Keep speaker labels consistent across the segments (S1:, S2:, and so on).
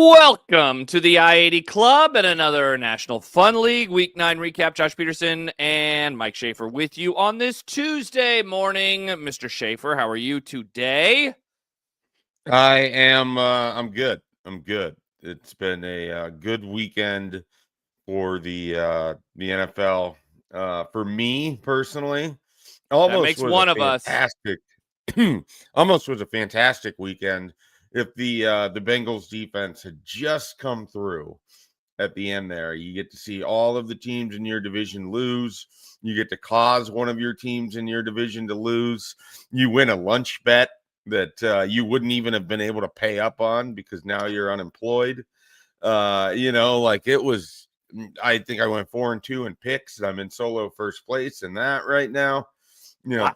S1: Welcome to the I-80 Club and another National Fun League Week 9 recap. Josh Peterson and Mike Schaefer with you on this Tuesday morning. Mr. Schaefer, how are you today?
S2: I'm good. It's been a good weekend for the NFL. For me personally,
S1: That makes one of us.
S2: almost was a fantastic weekend if the Bengals defense had just come through at the end there. You get to see all of the teams in your division lose. You get to cause one of your teams in your division to lose. You win a lunch bet that you wouldn't even have been able to pay up on because now you're unemployed. It was, I think I went 4-2 in picks. I'm in solo first place in that right now.
S1: Wow.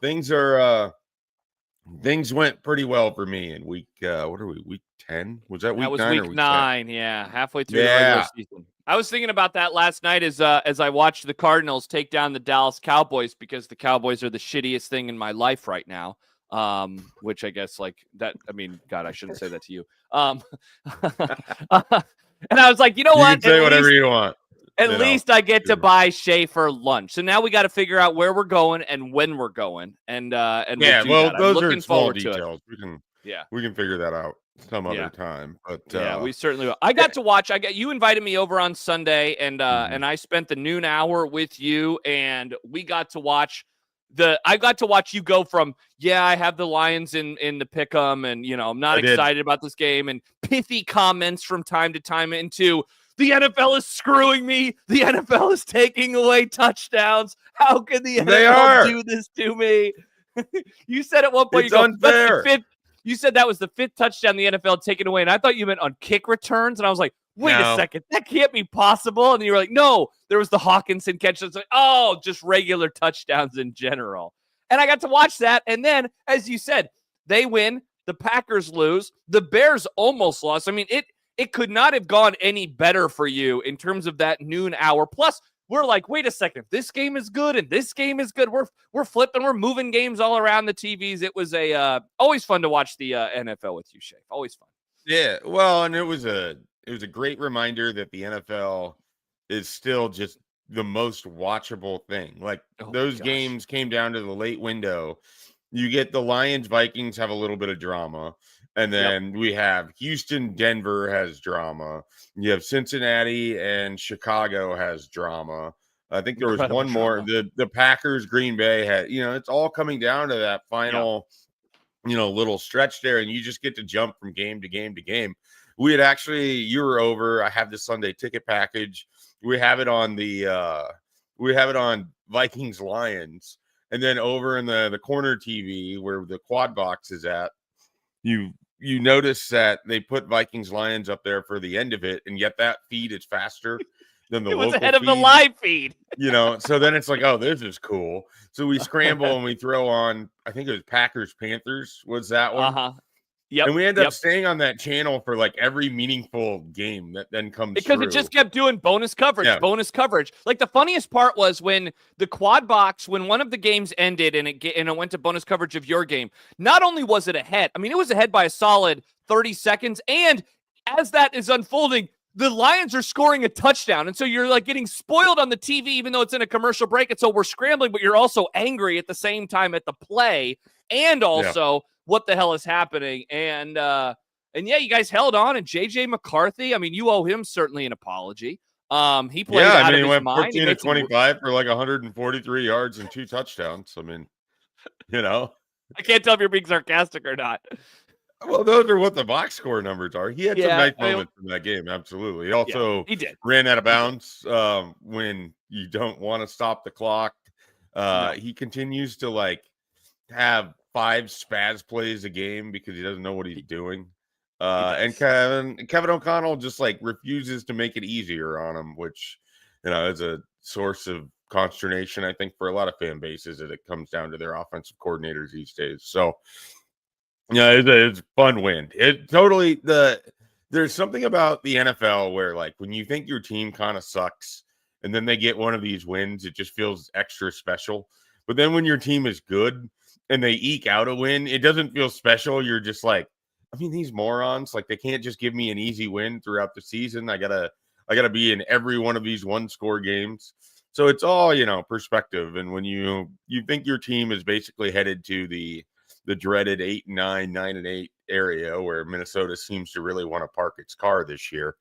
S2: Things went pretty well for me in week, what are we, week 10? Was that week 9?
S1: That was
S2: 9
S1: week
S2: or week
S1: 9,
S2: 10?
S1: yeah, halfway through the regular season. I was thinking about that last night as I watched the Cardinals take down the Dallas Cowboys because the Cowboys are the shittiest thing in my life right now. Which I guess God, I shouldn't say that to you. And I was like, you know what?
S2: You can say whatever you want.
S1: At least I get to buy Schaefer lunch. So now we got to figure out where we're going and when we're going. And
S2: those are small details. We can figure that out some other time. But
S1: we certainly will. I got to watch. You invited me over on Sunday, and I spent the noon hour with you, and we got to watch. I got to watch you go from, I have the Lions in the pick'em, and I'm not excited about this game, and pithy comments from time to time into the NFL is screwing me. The NFL is taking away touchdowns. How can the NFL do this to me? You said at one point,
S2: it's unfair.
S1: You said that was the 5th touchdown the NFL taken away, and I thought you meant on kick returns, and I was like, wait a second, that can't be possible. And you were like, no, there was the Hawkinson catch. It's like, just regular touchdowns in general. And I got to watch that, and then, as you said, they win, the Packers lose, the Bears almost lost. I mean, it could not have gone any better for you in terms of that noon hour. Plus, we're like, wait a second, this game is good and this game is good. We're flipping, we're moving games all around the TVs. It was always fun to watch the NFL with you, Schaef. Always fun.
S2: Yeah, well, and it was a great reminder that the NFL is still just the most watchable thing. Like those games came down to the late window. You get the Lions, Vikings have a little bit of drama. And then we have Houston, Denver has drama. You have Cincinnati and Chicago has drama. I think there was one more. The Packers, Green Bay had, it's all coming down to that final, little stretch there. And you just get to jump from game to game to game. We had actually, you were over. I have the Sunday ticket package. We have it on Vikings Lions. And then over in the corner TV where the quad box is at, you notice that they put Vikings Lions up there for the end of it, and yet that feed is faster than the local feed. It was ahead
S1: of the live feed.
S2: So then it's like, oh, this is cool. So we scramble and we throw on, I think it was Packers Panthers was that one.
S1: Uh-huh. Yep.
S2: And we end up staying on that channel for like every meaningful game that then comes
S1: because it just kept doing bonus coverage. Like the funniest part was when the quad box, when one of the games ended and it went to bonus coverage of your game, not only was it ahead, I mean, it was ahead by a solid 30 seconds. And as that is unfolding, the Lions are scoring a touchdown. And so you're like getting spoiled on the TV, even though it's in a commercial break. And so we're scrambling, but you're also angry at the same time at the play. And also, what the hell is happening? And you guys held on. And JJ McCarthy, I mean, you owe him certainly an apology. He played out of his
S2: went
S1: mind.
S2: 14 to 25 for like 143 yards and 2 touchdowns. I mean,
S1: I can't tell if you're being sarcastic or not.
S2: Well, those are what the box score numbers are. He had some nice moments in that game. Absolutely. He also
S1: he did.
S2: ran out of bounds when you don't want to stop the clock. He continues to have 5 spaz plays a game because he doesn't know what he's doing. And Kevin O'Connell just refuses to make it easier on him, which, is a source of consternation, I think, for a lot of fan bases as it comes down to their offensive coordinators these days. So, it's a fun win. There's something about the NFL where when you think your team kind of sucks and then they get one of these wins, it just feels extra special. But then when your team is good and they eke out a win, it doesn't feel special. You're just like, I mean, these morons, like, they can't just give me an easy win throughout the season. I gotta be in every one of these 1-score games. So it's all, perspective. And when you think your team is basically headed to the dreaded 8-9, 9-8 area where Minnesota seems to really want to park its car this year,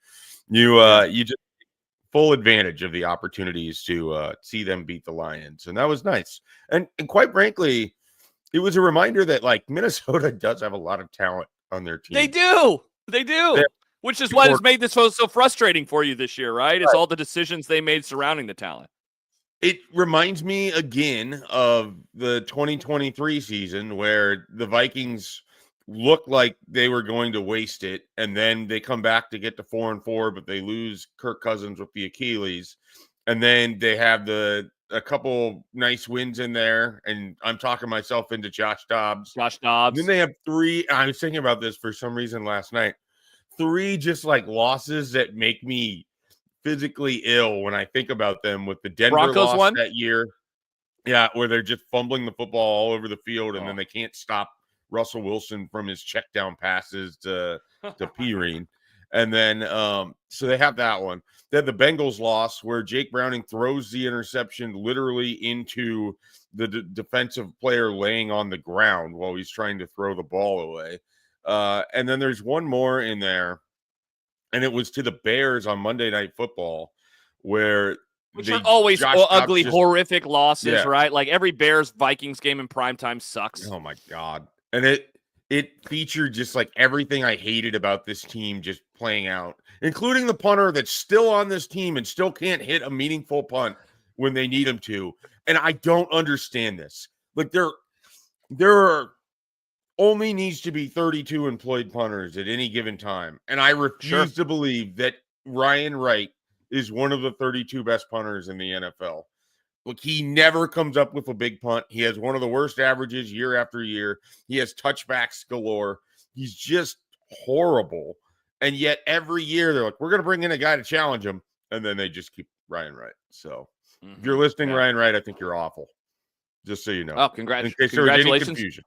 S2: you just full advantage of the opportunities to see them beat the Lions. And that was nice. And quite frankly, it was a reminder that, like, Minnesota does have a lot of talent on their team.
S1: They do. Which is what has made this so frustrating for you this year, right? It's all the decisions they made surrounding the talent.
S2: It reminds me again of the 2023 season where the Vikings looked like they were going to waste it, and then they come back to get to 4-4, but they lose Kirk Cousins with the Achilles, and then they have a couple nice wins in there, and I'm talking myself into Josh Dobbs. Then they have 3. I was thinking about this for some reason last night. 3 just like losses that make me physically ill when I think about them, with the Denver
S1: Broncos
S2: loss
S1: one
S2: that year. Yeah, where they're just fumbling the football all over the field, and then they can't stop Russell Wilson from his check down passes to Pirine. And then so they have that one. Then the Bengals loss where Jake Browning throws the interception literally into the defensive player laying on the ground while he's trying to throw the ball away. And then there's one more in there, and it was to the Bears on Monday Night Football, which
S1: are always ugly, horrific losses, right? Like every Bears Vikings game in primetime sucks.
S2: Oh my God. And it featured just like everything I hated about this team just playing out, including the punter that's still on this team and still can't hit a meaningful punt when they need him to. And I don't understand this. Like there only needs to be 32 employed punters at any given time. And I refuse to believe that Ryan Wright is one of the 32 best punters in the NFL. Look, he never comes up with a big punt. He has one of the worst averages year after year. He has touchbacks galore. He's just horrible. And yet every year they're like, we're going to bring in a guy to challenge him. And then they just keep Ryan Wright. So if you're listening, Ryan Wright, I think you're awful. Just so you know.
S1: Oh,
S2: congratulations. In case there was any confusion.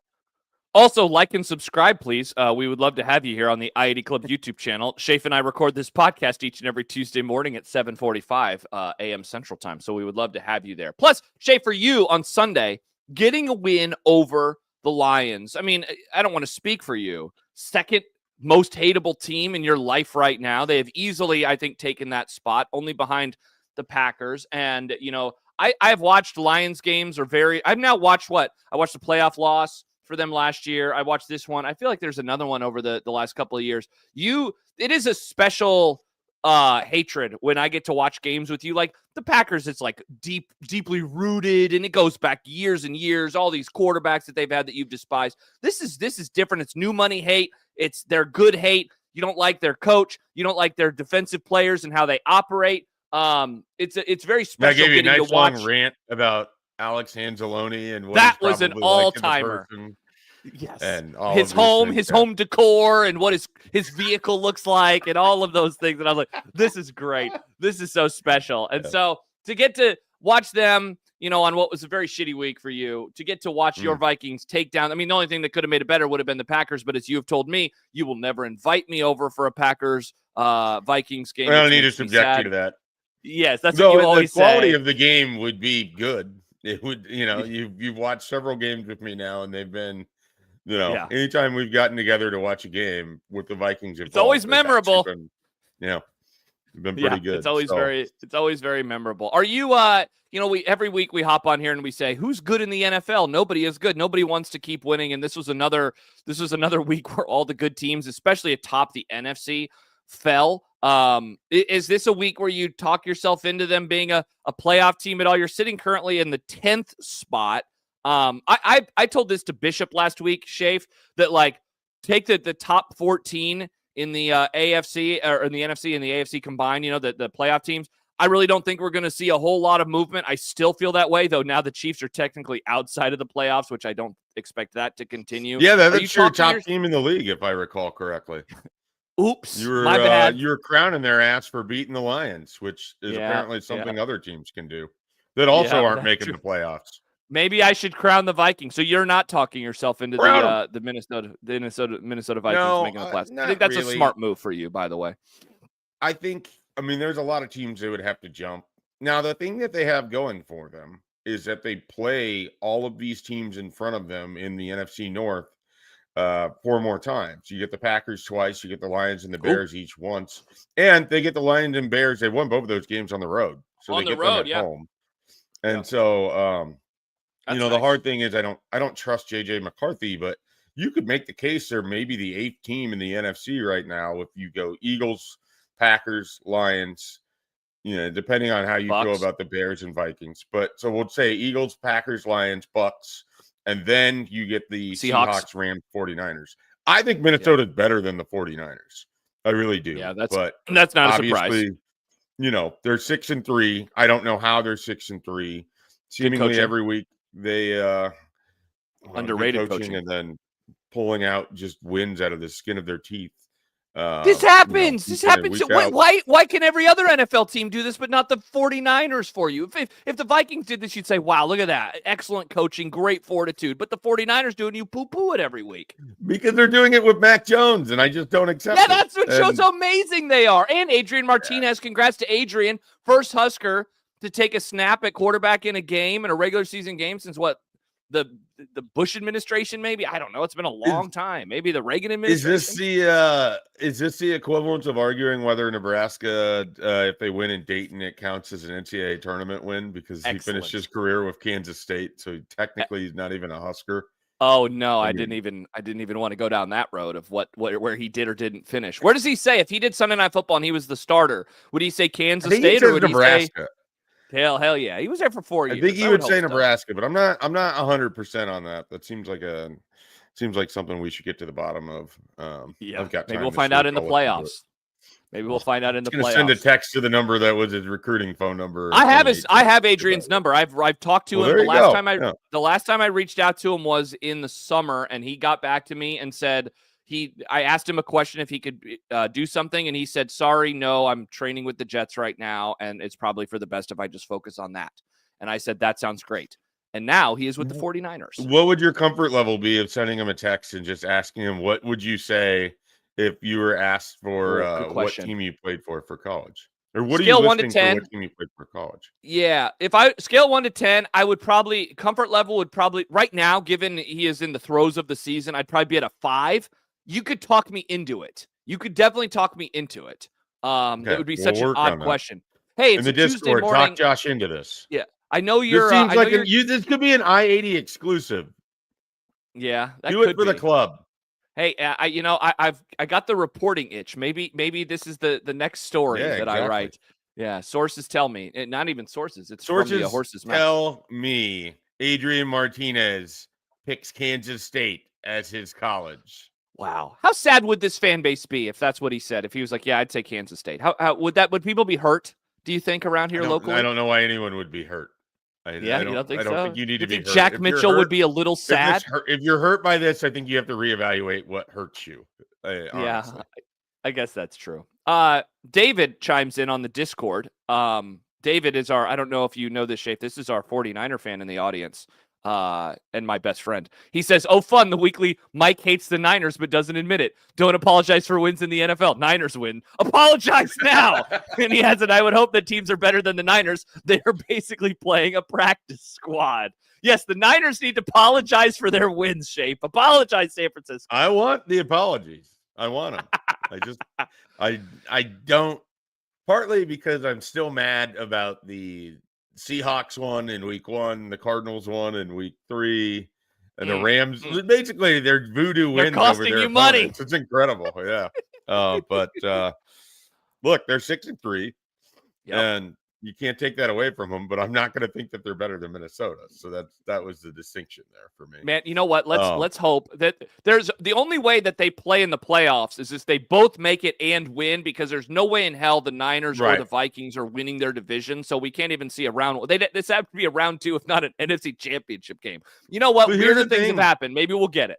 S1: Also, like and subscribe, please. We would love to have you here on the I-80 Club YouTube channel. Schaef and I record this podcast each and every Tuesday morning at 7:45 a.m. Central Time, so we would love to have you there. Plus, Schaef, for you on Sunday, getting a win over the Lions. I mean, I don't want to speak for you. Second most hateable team in your life right now. They have easily, I think, taken that spot, only behind the Packers. And, I've watched Lions games I've now watched I watched the playoff loss for them last year. I watched this one. I feel like there's another one over the last couple of years. It is a special hatred when I get to watch games with you. Like the Packers, it's like deeply rooted, and it goes back years and years. All these quarterbacks that they've had that you've despised. This is different. It's new money hate. It's their good hate. You don't like their coach. You don't like their defensive players and how they operate. It's very special.
S2: I gave you a nice long rant about Alex Anzalone and what
S1: that was an all-timer. Yes, and his home decor and what his vehicle looks like and all of those things. And I was like, this is great. This is so special. And so to get to watch them, on what was a very shitty week for you, to get to watch your Vikings take down. I mean, the only thing that could have made it better would have been the Packers. But as you have told me, you will never invite me over for a Packers Vikings game.
S2: I don't need to subject you to that.
S1: Yes, that's what you always say.
S2: The quality of the game would be good. It would, you've watched several games with me now, and they've been. Anytime we've gotten together to watch a game with the Vikings,
S1: it's always memorable.
S2: Been pretty good.
S1: It's always very memorable. Are you, every week we hop on here and we say, who's good in the NFL? Nobody is good. Nobody wants to keep winning. And this was another week where all the good teams, especially atop the NFC, fell. Is this a week where you talk yourself into them being a playoff team at all? You're sitting currently in the 10th spot. I told this to Bishop last week, Schaef, that like take the top 14 in the AFC or in the NFC and the AFC combined, the playoff teams. I really don't think we're going to see a whole lot of movement. I still feel that way, though. Now the Chiefs are technically outside of the playoffs, which I don't expect that to continue.
S2: Yeah, that's your top team in the league, if I recall correctly.
S1: Oops, my bad.
S2: You're crowning their ass for beating the Lions, which is apparently something other teams can do that also aren't making the playoffs.
S1: Maybe I should crown the Vikings. So you're not talking yourself into the Minnesota Vikings making the playoffs. I think that's
S2: really.
S1: a smart move for you, by the way.
S2: I mean, there's a lot of teams they would have to jump. Now, the thing that they have going for them is that they play all of these teams in front of them in the NFC North 4 more times. You get the Packers twice, you get the Lions and the Bears each once, and they get the Lions and Bears. They won both of those games on the road, so they get them at home. And so, the hard thing is I don't trust JJ McCarthy, but you could make the case they're maybe the 8th team in the NFC right now if you go Eagles, Packers, Lions, depending on how you feel about the Bears and Vikings. But so we'll say Eagles, Packers, Lions, Bucks, and then you get the Seahawks, Rams, 49ers. I think Minnesota's better than the 49ers. I really do.
S1: Yeah, that's not a surprise.
S2: They're 6-3. I don't know how they're 6-3. Seemingly every week they
S1: underrated coaching
S2: and then pulling out just wins out of the skin of their teeth.
S1: This happens. This happens. Why can every other NFL team do this, but not the 49ers for you? If the Vikings did this, you'd say, wow, look at that. Excellent coaching, great fortitude. But the 49ers do it, and you poo-poo it every week.
S2: Because they're doing it with Mac Jones, and I just don't accept it.
S1: Yeah, that's what shows how amazing they are. And Adrian Martinez, congrats to Adrian, first Husker to take a snap at quarterback in a game, in a regular season game, since what? The Bush administration, maybe? I don't know. It's been a long time. Maybe the Reagan administration.
S2: Is this the equivalent of arguing whether Nebraska, if they win in Dayton, it counts as an NCAA tournament win because he finished his career with Kansas State, so technically he's not even a Husker.
S1: Oh no, I didn't even want to go down that road of where he did or didn't finish. Where does he say if he did Sunday Night Football and he was the starter? Would he say Kansas State or would
S2: Nebraska?
S1: He say Hell yeah. He was there for 4 years.
S2: I think he would say Nebraska, but I'm not 100% on that. That seems like something we should get to the bottom of.
S1: Maybe we'll find out in the playoffs. Maybe we'll find out in the playoffs.
S2: Send a text to the number that was his recruiting phone number.
S1: I have Adrian's number. I've talked to him. The last time I reached out to him was in the summer, and he got back to me and said I asked him a question if he could do something, and he said, sorry, no, I'm training with the Jets right now, and it's probably for the best if I just focus on that. And I said, that sounds great. And now he is with the 49ers.
S2: What would your comfort level be of sending him a text and just asking him, what would you say if you were asked for what team you played for college? Or what
S1: scale
S2: are you
S1: 1 to 10?
S2: What team you played for college?
S1: Yeah, if I scale 1 to 10, I would probably comfort level would probably right now, given he is in the throes of the season, I'd probably be at a 5. You could talk me into it. You could definitely talk me into it. That would be such an odd question. Hey, it's
S2: in the Discord, talk Josh into this.
S1: Yeah, I know you're.
S2: This seems like this could be an I-80 exclusive.
S1: Yeah, that
S2: do it for the club.
S1: Hey, I got the reporting itch. Maybe this is the next story that I write. Yeah, sources tell me. Not even sources. It's sources from the horse's mouth.
S2: Tell me Adrian Martinez picks Kansas State as his college.
S1: Wow. How sad would this fan base be if that's what he said? If he was like, yeah, I'd say Kansas State. How would people be hurt, do you think, around here locally?
S2: I don't know why anyone would be hurt.
S1: I don't think
S2: you need to be hurt.
S1: Jack Mitchell would be a little sad.
S2: If you're hurt by this, I think you have to reevaluate what hurts you.
S1: Yeah, I guess that's true. David chimes in on the Discord. David is I don't know if you know this, Schaef. This is our 49er fan in the audience. And my best friend. He says, oh, fun, the weekly Mike hates the Niners but doesn't admit it. Don't apologize for wins in the NFL. Niners win. Apologize now. And he has it. I would hope that teams are better than the Niners. They are basically playing a practice squad. Yes, the Niners need to apologize for their wins, Schaef. Apologize, San Francisco.
S2: I want the apologies. I want them. I don't, partly because I'm still mad about the Seahawks won in week 1, the Cardinals won in week 3, and the Rams. Basically, they're voodoo wins over their opponents. It's incredible, yeah. But look, they're 6-3, and you can't take that away from them. But I'm not going to think that they're better than Minnesota. So that was the distinction there for me.
S1: Man, you know what? Let's hope that there's the only way that they play in the playoffs is if they both make it and win, because there's no way in hell the Niners or the Vikings are winning their division. So we can't even see a round. This have to be a round 2, if not an NFC Championship game. You know what? Weirder things have happened. Maybe we'll get it.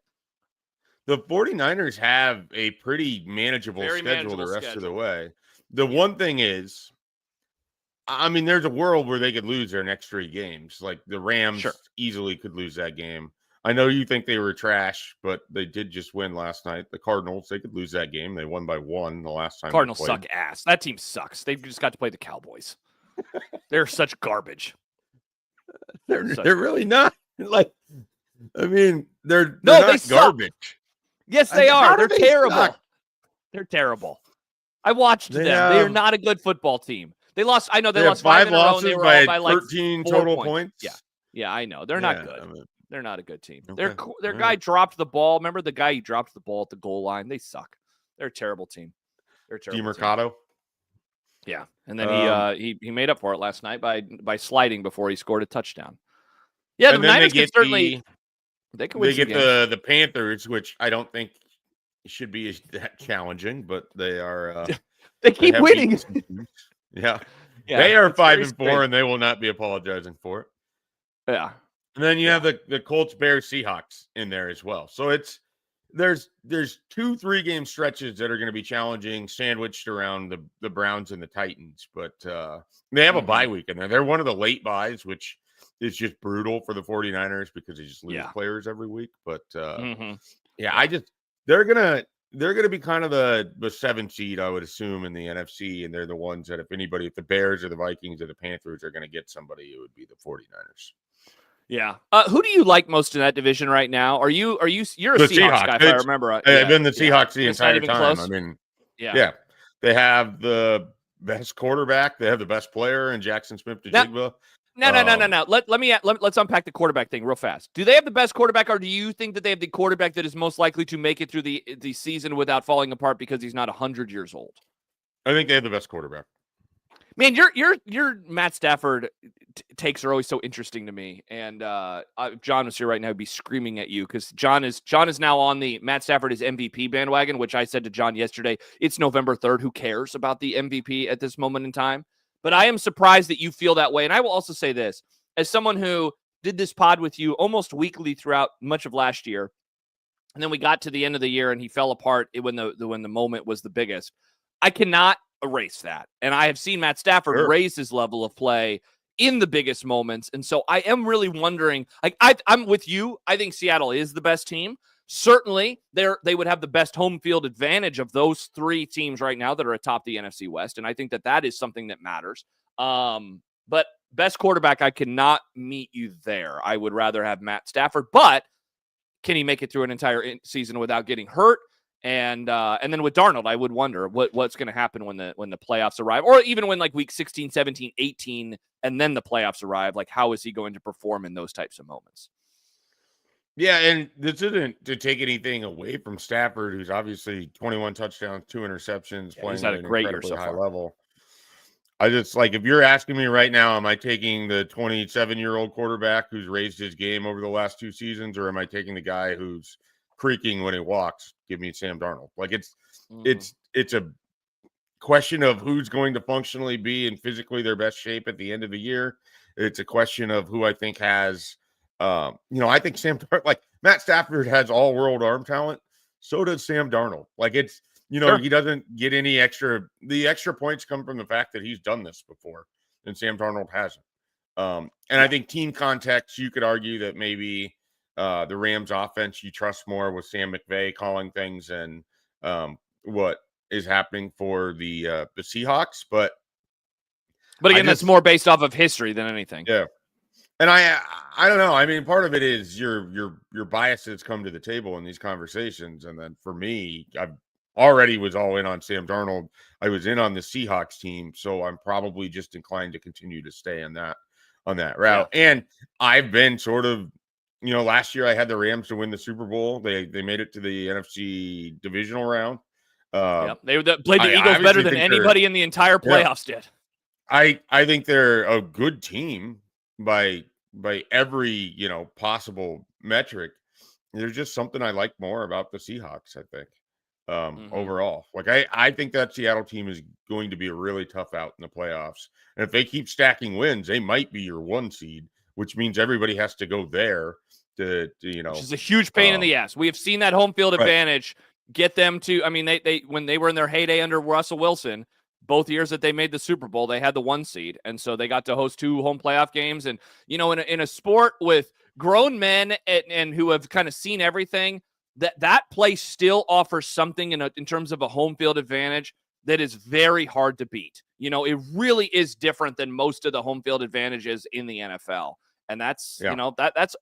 S2: The 49ers have a pretty manageable schedule the rest of the way. The one thing is, I mean, there's a world where they could lose their next 3 games. Like the Rams
S1: Sure.
S2: easily could lose that game. I know you think they were trash, but they did just win last night. The Cardinals, they could lose that game. They won by 1 the last time.
S1: Cardinals suck ass. That team sucks. They've just got to play the Cowboys. They're such garbage.
S2: They're really not. Like, I mean, they're
S1: they
S2: not
S1: suck.
S2: Garbage.
S1: Yes, they are. They're terrible.
S2: Suck?
S1: They're terrible. I watched them. They are not a good football team. They lost. I know they lost 5 in a row, and they were all by like
S2: 13 total points.
S1: Yeah, I know. They're not good. I mean, they're not a good team.
S2: Okay.
S1: Their guy dropped the ball. Remember the guy? He dropped the ball at the goal line. They suck. They're a terrible team. They're a terrible
S2: DeMercado.
S1: Yeah, and then he made up for it last night by sliding before he scored a touchdown. Yeah, the Niners can certainly they can win. They get
S2: the Panthers, which I don't think should be that challenging, but they are.
S1: They keep winning.
S2: Yeah, they are 5-4, and they will not be apologizing for it.
S1: Yeah,
S2: and then you have the Colts, Bears, Seahawks in there as well. So there's 2-3 game stretches that are going to be challenging, sandwiched around the Browns and the Titans. But they have a bye week in there. They're one of the late buys, which is just brutal for the 49ers because they just lose players every week. But they're gonna be kind of the 7th seed, I would assume, in the NFC, and they're the ones that if the Bears or the Vikings or the Panthers are going to get somebody, it would be the 49ers.
S1: Yeah. Who do you like most in that division right now? You're a Seahawks guy, if I remember.
S2: I've been the Seahawks the entire time. Close. I mean, they have the best quarterback. They have the best player in Jackson Smith-Njigba.
S1: No. Let's unpack the quarterback thing real fast. Do they have the best quarterback, or do you think that they have the quarterback that is most likely to make it through the season without falling apart because he's not 100 years old?
S2: I think they have the best quarterback.
S1: Man, your Matt Stafford takes are always so interesting to me. And if John was here right now, he'd be screaming at you because John is now on the Matt Stafford is MVP bandwagon, which I said to John yesterday. It's November 3rd. Who cares about the MVP at this moment in time? But I am surprised that you feel that way. And I will also say this, as someone who did this pod with you almost weekly throughout much of last year, and then we got to the end of the year and he fell apart when the moment was the biggest. I cannot erase that. And I have seen Matt Stafford raise his level of play in the biggest moments. And so I am really wondering, like I'm with you. I think Seattle is the best team. Certainly, they would have the best home field advantage of those 3 teams right now that are atop the NFC West, and I think that is something that matters. But best quarterback, I cannot meet you there. I would rather have Matt Stafford, but can he make it through an entire season without getting hurt? And then with Darnold, I would wonder what's going to happen when the playoffs arrive, or even when like week 16, 17, 18, and then the playoffs arrive. Like, how is he going to perform in those types of moments?
S2: Yeah, and this isn't to take anything away from Stafford, who's obviously 21 touchdowns, 2 interceptions, playing at an incredibly high level. I just, like, if you're asking me right now, am I taking the 27-year-old quarterback who's raised his game over the last 2 seasons, or am I taking the guy who's creaking when he walks? Give me Sam Darnold. Like, it's a question of who's going to functionally be in physically their best shape at the end of the year. It's a question of who I think has I think Matt Stafford has all world arm talent. So does Sam Darnold. Like he doesn't get any extra. The extra points come from the fact that he's done this before and Sam Darnold hasn't. And I think team context, you could argue that maybe the Rams offense, you trust more with Sam McVay calling things and what is happening for the Seahawks. But
S1: again, that's more based off of history than anything.
S2: Yeah. And I don't know. I mean, part of it is your biases come to the table in these conversations. And then for me, I already was all in on Sam Darnold. I was in on the Seahawks team, so I'm probably just inclined to continue to stay on that route. Yeah. And I've been sort of, last year I had the Rams to win the Super Bowl. They made it to the NFC divisional round.
S1: They played the Eagles better than anybody in the entire playoffs did.
S2: I think they're a good team by every possible metric. There's just something I like more about the Seahawks, I think. Overall, like I think that Seattle team is going to be a really tough out in the playoffs, and if they keep stacking wins, they might be your 1 seed, which means everybody has to go there to which
S1: is a huge pain in the ass. We have seen that home field advantage get them to. I mean, they when they were in their heyday under Russell Wilson, both years that they made the Super Bowl, they had the 1 seed. And so they got to host 2 home playoff games. And, in a sport with grown men and who have kind of seen everything, that place still offers something in terms of a home field advantage that is very hard to beat. It really is different than most of the home field advantages in the NFL. And that's,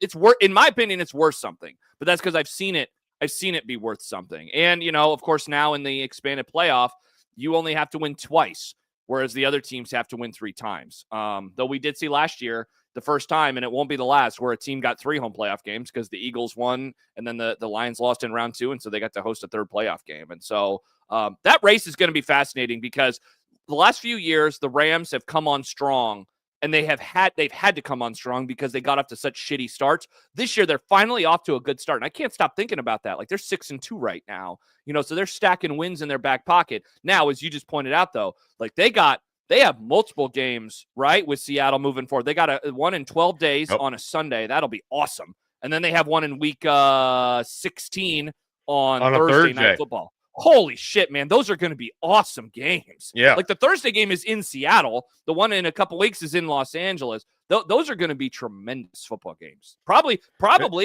S1: it's worth, in my opinion, it's worth something. But that's because I've seen it be worth something. And, of course, now in the expanded playoff, you only have to win twice, whereas the other teams have to win 3 times. Though we did see last year the first time, and it won't be the last, where a team got 3 home playoff games because the Eagles won and then the Lions lost in round 2, and so they got to host a 3rd playoff game. And so that race is going to be fascinating because the last few years the Rams have come on strong, and they've had to come on strong because they got off to such shitty starts. This year, they're finally off to a good start. And I can't stop thinking about that. Like, they're 6-2 right now, so they're stacking wins in their back pocket. Now, as you just pointed out, though, like they have multiple games, right, with Seattle moving forward. They got one in 12 days on a Sunday. That'll be awesome. And then they have one in week 16 on Thursday Night Football. Holy shit, man. Those are going to be awesome games.
S2: Yeah.
S1: Like the Thursday game is in Seattle. The one in a couple weeks is in Los Angeles. Those are going to be tremendous football games. Probably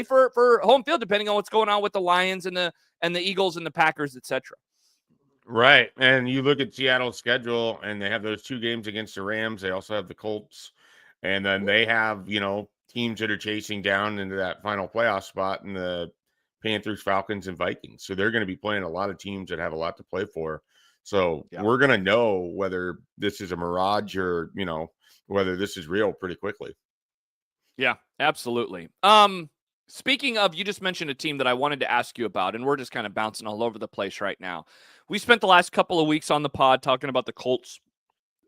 S1: for home field, depending on what's going on with the Lions and the Eagles and the Packers, etc.
S2: Right. And you look at Seattle's schedule, and they have those 2 games against the Rams. They also have the Colts. And then they have, teams that are chasing down into that final playoff spot in the Panthers, Falcons, and Vikings. So they're going to be playing a lot of teams that have a lot to play for. So we're going to know whether this is a mirage or, whether this is real pretty quickly.
S1: Yeah, absolutely. Speaking of, you just mentioned a team that I wanted to ask you about, and we're just kind of bouncing all over the place right now. We spent the last couple of weeks on the pod talking about the Colts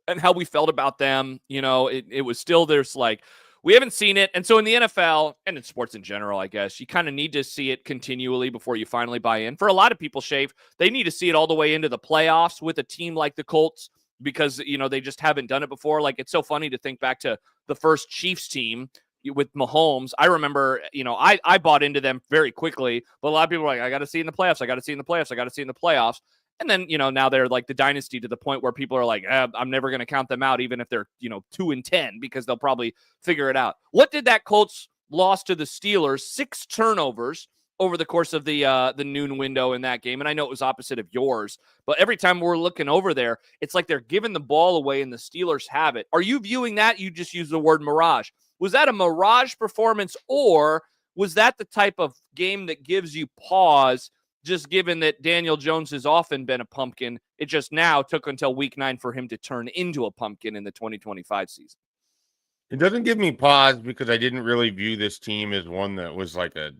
S1: and how we felt about them. It was still, there's like, we haven't seen it. And so in the NFL and in sports in general, I guess, you kind of need to see it continually before you finally buy in. For a lot of people, Schaef, they need to see it all the way into the playoffs with a team like the Colts because, they just haven't done it before. Like, it's so funny to think back to the first Chiefs team with Mahomes. I remember, I bought into them very quickly, but a lot of people were like, I got to see in the playoffs. I got to see in the playoffs. I got to see in the playoffs. And then, now they're like the dynasty to the point where people are like, I'm never going to count them out, even if they're, 2-10, because they'll probably figure it out. What did that Colts loss to the Steelers, 6 turnovers over the course of the noon window in that game? And I know it was opposite of yours, but every time we're looking over there, it's like they're giving the ball away and the Steelers have it. Are you viewing that? You just used the word mirage. Was that a mirage performance, or was that the type of game that gives you pause, just given that Daniel Jones has often been a pumpkin? It just now took until week 9 for him to turn into a pumpkin in the 2025 season.
S2: It doesn't give me pause because I didn't really view this team as one that was like a,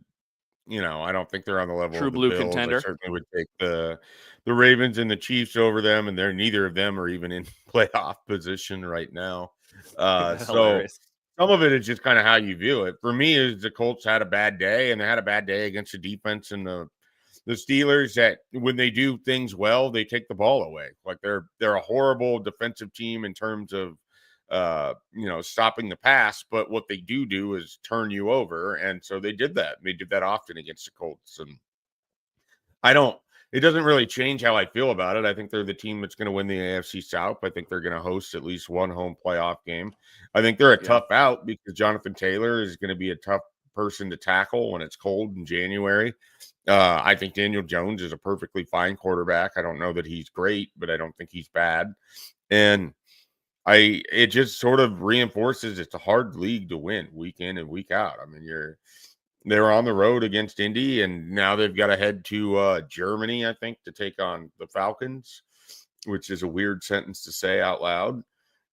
S2: I don't think they're on the level
S1: true
S2: of the
S1: blue
S2: Bills.
S1: contender.
S2: I certainly would take the Ravens and the Chiefs over them, and neither of them are even in playoff position right now. So some of it is just kind of how you view it. For me, is the Colts had a bad day, and they had a bad day against the defense and the Steelers that when they do things well, they take the ball away. Like they're a horrible defensive team in terms of stopping the pass, but what they do is turn you over. And so they did that. They did that often against the Colts. And it doesn't really change how I feel about it. I think they're the team that's going to win the AFC South. I think they're going to host at least one home playoff game. I think they're a tough out because Jonathan Taylor is going to be a tough person to tackle when it's cold in January. I think Daniel Jones is a perfectly fine quarterback. I don't know that he's great, but I don't think he's bad. And it just sort of reinforces it's a hard league to win week in and week out. I mean, they're on the road against Indy, and now they've got to head to Germany, I think, to take on the Falcons, which is a weird sentence to say out loud.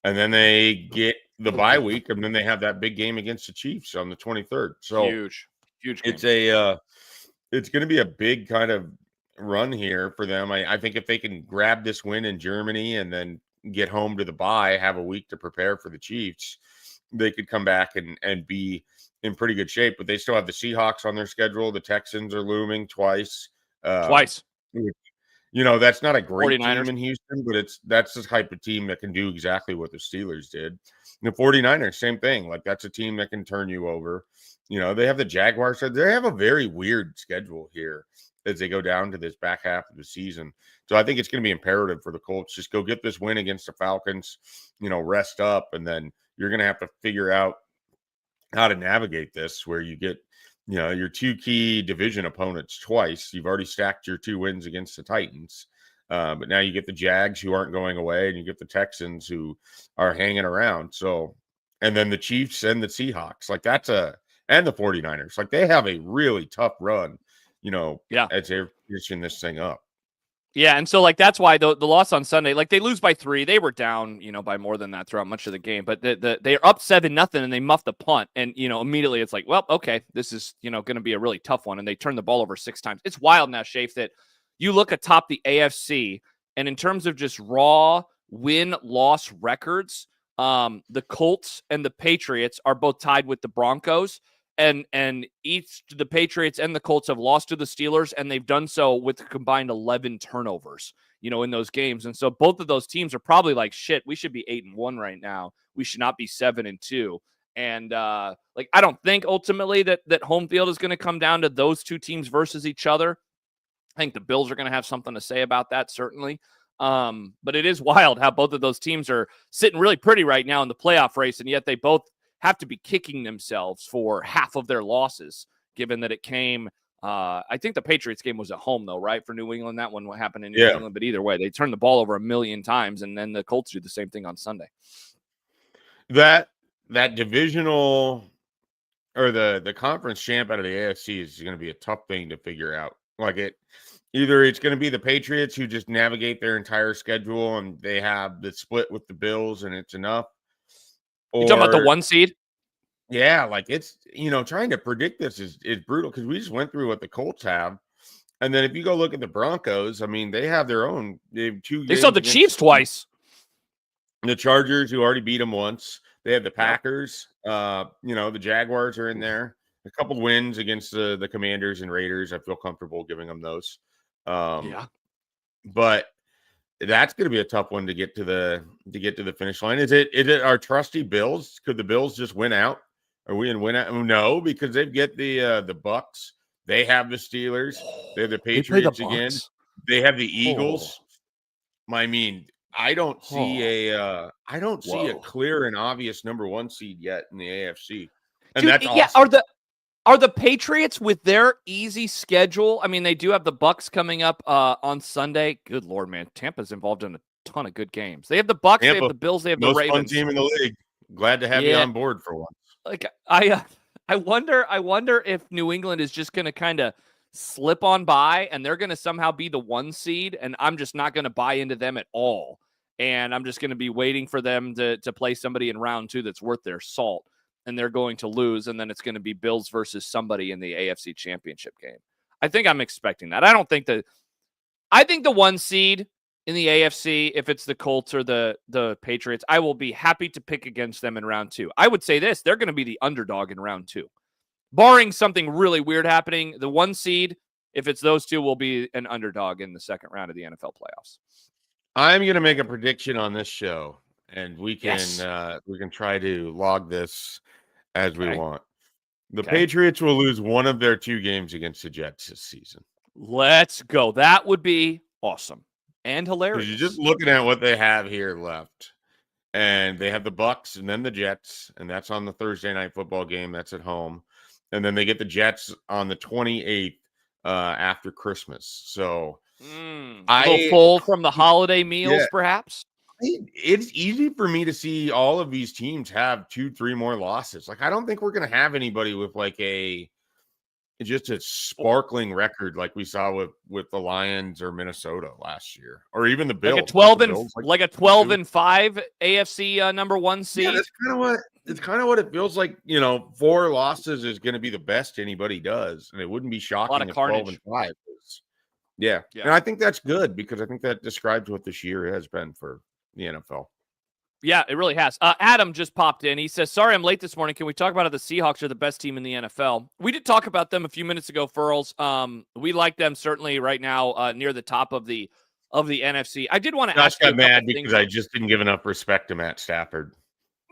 S2: And then they get the bye week, and then they have that big game against the Chiefs on the 23rd. So
S1: huge game.
S2: It's going to be a big kind of run here for them. I think if they can grab this win in Germany and then get home to the bye, have a week to prepare for the Chiefs, they could come back and be in pretty good shape. But they still have the Seahawks on their schedule. The Texans are looming twice.
S1: Twice.
S2: That's not a great
S1: 49ers.
S2: team in Houston, but that's the type of team that can do exactly what the Steelers did. And the 49ers, same thing. Like, that's a team that can turn you over. They have the Jaguars. They have a very weird schedule here. as they go down to this back half of the season. So I think it's going to be imperative for the Colts. Just go get this win against the Falcons, rest up, and then you're going to have to figure out how to navigate this where you get, your two key division opponents twice. You've already stacked your 2 wins against the Titans. But now you get the Jags who aren't going away, and you get the Texans who are hanging around. So, and then the Chiefs and the Seahawks, and the 49ers, they have a really tough run, as they're finishing this thing up.
S1: Yeah, and so that's why the loss on Sunday, they lose by 3. They were down, by more than that throughout much of the game, but they're up 7-0 and they muffed the punt, and immediately it's well, okay, this is going to be a really tough one, and they turned the ball over 6 times. It's wild now, Schaef, that you look atop the AFC, and in terms of just raw win-loss records, the Colts and the Patriots are both tied with the Broncos. And each the Patriots and the Colts have lost to the Steelers, and they've done so with a combined 11 turnovers, in those games. And so both of those teams are probably shit, we should be 8-1 right now. We should not be 7-2. And I don't think ultimately that home field is going to come down to those 2 teams versus each other. I think the Bills are going to have something to say about that, certainly. But it is wild how both of those teams are sitting really pretty right now in the playoff race, and yet they both have to be kicking themselves for half of their losses, given that it came. I think the Patriots game was at home, though, right? For New England, that one what happened in New England. But either way, they turned the ball over 1,000,000 times, and then the Colts do the same thing on Sunday.
S2: That divisional or the conference champ out of the AFC is going to be a tough thing to figure out. Either it's going to be the Patriots who just navigate their entire schedule and they have the split with the Bills and it's enough.
S1: You talking about the 1 seed?
S2: Yeah, it's trying to predict this is brutal because we just went through what the Colts have, and then if you go look at the Broncos, I mean they have their own. They have 2.
S1: They saw the Chiefs twice.
S2: The Chargers, who already beat them once. They have the Packers. The Jaguars are in there. A couple wins against the Commanders and Raiders. I feel comfortable giving them those. But that's going to be a tough one to get to the finish line. Is it our trusty Bills? Could the Bills just win out? Are we in win out? No, because they get the Bucks. They have the Steelers. They have the Patriots again. They have the Eagles. I mean, I don't see a clear and obvious number 1 seed yet in the AFC. And
S1: dude,
S2: that's awesome.
S1: Are the Patriots with their easy schedule? I mean, they do have the Bucks coming up on Sunday. Good Lord, man. Tampa's involved in a ton of good games. They have the Bucks, they have the Bills, they have the Ravens.
S2: Most fun team in the league. Glad to have you on board for once.
S1: I wonder if New England is just going to kind of slip on by and they're going to somehow be the 1 seed, and I'm just not going to buy into them at all. And I'm just going to be waiting for them to play somebody in round 2 that's worth their salt. And they're going to lose, and then it's going to be Bills versus somebody in the AFC Championship game. I think I'm expecting that. I think the 1 seed in the AFC, if it's the Colts or the Patriots, I will be happy to pick against them in round 2. I would say this, they're going to be the underdog in round 2. Barring something really weird happening, the 1 seed, if it's those 2, will be an underdog in the second round of the NFL playoffs.
S2: I'm going to make a prediction on this show, and we can try to log this as we want. The Patriots will lose one of their 2 games against the Jets this season.
S1: Let's go. That would be awesome and hilarious.
S2: You're just looking at what they have here left. And they have the Bucks and then the Jets, and that's on the Thursday night football game. That's at home. And then they get the Jets on the 28th after Christmas. So
S1: a little full from the holiday meals, perhaps.
S2: It's easy for me to see all of these teams have 2-3 more losses. I don't think we're going to have anybody with just a sparkling record like we saw with the Lions or Minnesota last year, or even the Bills.
S1: Like a 12-5 AFC number 1 seed.
S2: Yeah, that's kind of what it feels like. 4 losses is going to be the best anybody does, and it wouldn't be shocking if 12-5 is. Yeah, and I think that's good because I think that describes what this year has been for the NFL.
S1: Yeah, it really has. Adam just popped in. He says, sorry, I'm late this morning. Can we talk about how the Seahawks are the best team in the NFL? We did talk about them a few minutes ago, Furls. We like them certainly right now near the top of the NFC. I did want to ask you.
S2: I got mad because I just didn't give enough respect to Matt Stafford.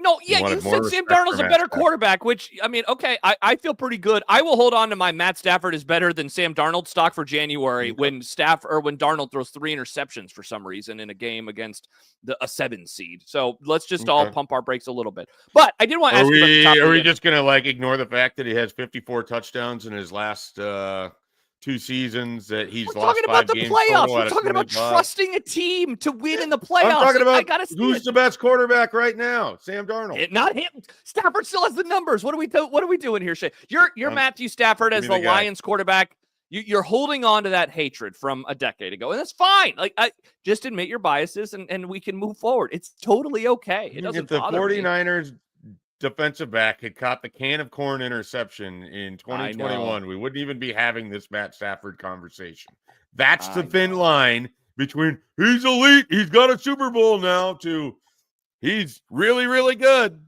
S1: No, yeah, you said Sam Darnold's a better quarterback, which, I mean, okay, I feel pretty good. I will hold on to my Matt Stafford is better than Sam Darnold stock for January when Darnold throws 3 interceptions for some reason in a game against a 7 seed. So let's just all pump our brakes a little bit. But I did want to ask you about the top of the
S2: Are we just going to, like, ignore the fact that he has 54 touchdowns in his last 2 seasons, that he's lost 5 games total?
S1: We're talking about trusting a team to win in the playoffs.
S2: I'm talking about who's the best quarterback right now, Sam Darnold.
S1: Not him. Stafford still has the numbers. What are we doing here, Shay? You're Matthew Stafford as the Lions quarterback. You're holding on to that hatred from a decade ago, and that's fine. Like, just admit your biases, and we can move forward. It's totally okay. It doesn't bother me.
S2: If the 49ers defensive back had caught the can of corn interception in 2021, we wouldn't even be having this Matt Stafford conversation. That's the thin line between he's elite, he's got a Super Bowl now, to he's really, really good,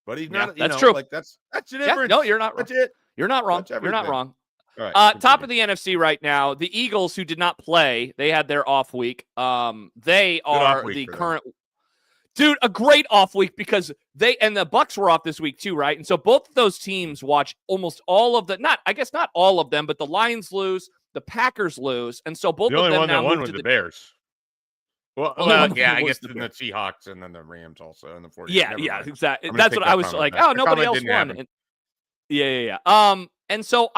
S2: but he's not.
S1: That's true.
S2: Like, that's the difference.
S1: No, you're not.
S2: That's it.
S1: You're not wrong. You're not wrong.
S2: All right,
S1: top of the NFC right now, the Eagles, who did not play, they had their off week. They are the current. Dude, a great off week because the Bucks were off this week too, right? And so both of those teams watch almost all of not all of them, but the Lions lose, the Packers lose, and so both of them now
S2: one that won
S1: moved
S2: with
S1: to
S2: the Bears. Well, yeah, I guess the Seahawks and then the Rams also and the 49ers.
S1: Yeah, exactly. That's what I was like. Oh, nobody else won. Yeah. And so